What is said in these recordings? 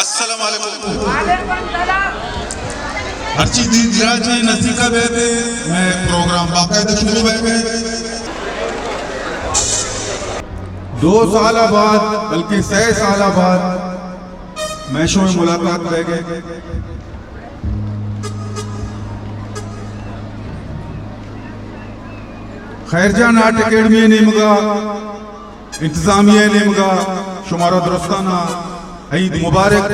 अस्सलाम वालेकुम। वालेकुम सलाम। हर चीज दी दिराज है नज़दीका बेबे मैं प्रोग्राम बाकायदा शुरू बेबे 2 साल बाद बल्कि 6 साल बाद मैशों में मुलाकात रह गए। खैरजान आर्ट अकेडमी निमगा इंतजामिया निमगा शुमारा दुरुस्ताना ईद मुबारक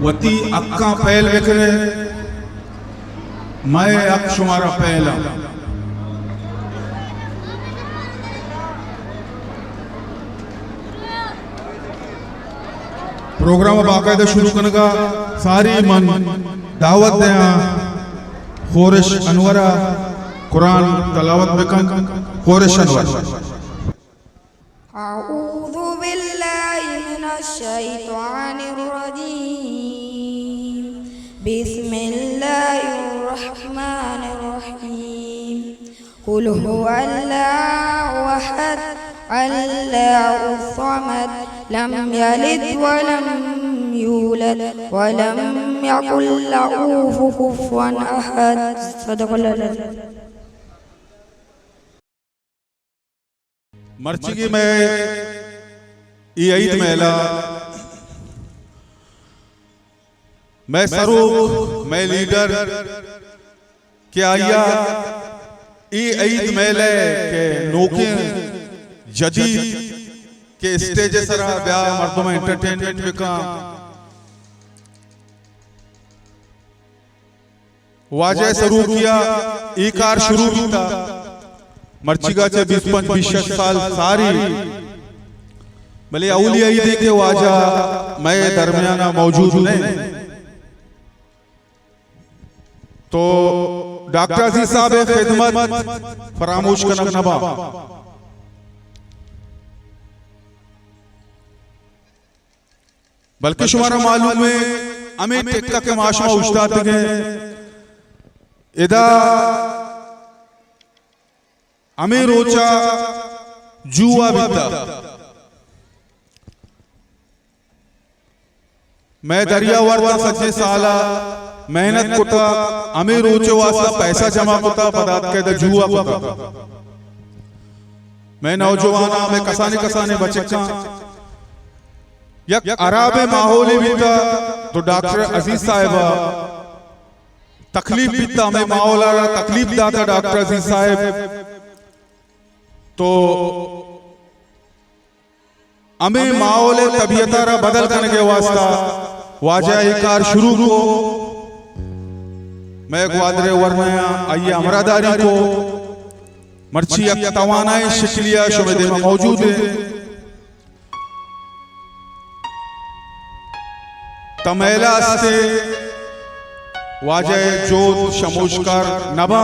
वती अक्का पहल विकरे मैं अक शुमारा पहला प्रोग्राम बाकायदा शुरू करने सारी मन दावत दें खोरिश अनवरा कुरान तलावत बिकन खोरिश अनवर। अऊज़ु बिल्लाहि मिनश शैतानिर रजीम बिस्मिल्लाहिर रहमानिर रहीम कुल हुवल्लाहु अहद अल्लाहुस समद लम यलिद वलम यूलद वलम यकुल लहू कुफुवन अहद। सदक़ल्लाहु। मर्चिगी में ईद मेला मैं सरूख मैं लीडर क्या आया ईद मेले के नोके जदीद के स्टेज सरा ब्याह मर्दों में एंटरटेनमेंट में का वाजे शुरू किया ई कार शुरू भी था मर्चिगा चे 20-25 साल सारी भले अवलिया ईद के वाजा मैं दरमियाना मौजूद नहीं तो डॉक्टर अजीज साहब खिदमत फरामोश करना नबा बल्कि शुमारा मालूम है हमें टिक्का के माशमा उस्ताद के इदा हमें रोचा जुआ बिता मैं दरिया वर्दा सच्चे साला मेहनत कुता हमें रोचो वास्ता पैसा जमा कुता पदार्थ के जुआ कुता मैं नौजवाना में कसाने कसाने बच्चे का यक अराबे माहौल बीता तो डॉक्टर अजीज साहिबा तकलीफ बीता में माहौल तकलीफ दाता डॉक्टर अजीज साहिब तो हमें माहौल तबीयतारा बदल करने के वास्ता वाजा कार शुरू को मैं ग्वादरे वरना आइए अमरादारी को मर्ची तवानाए शिकलिया शुमेदे में मौजूद है तमेला से वाजे जोत शमोशकार नबा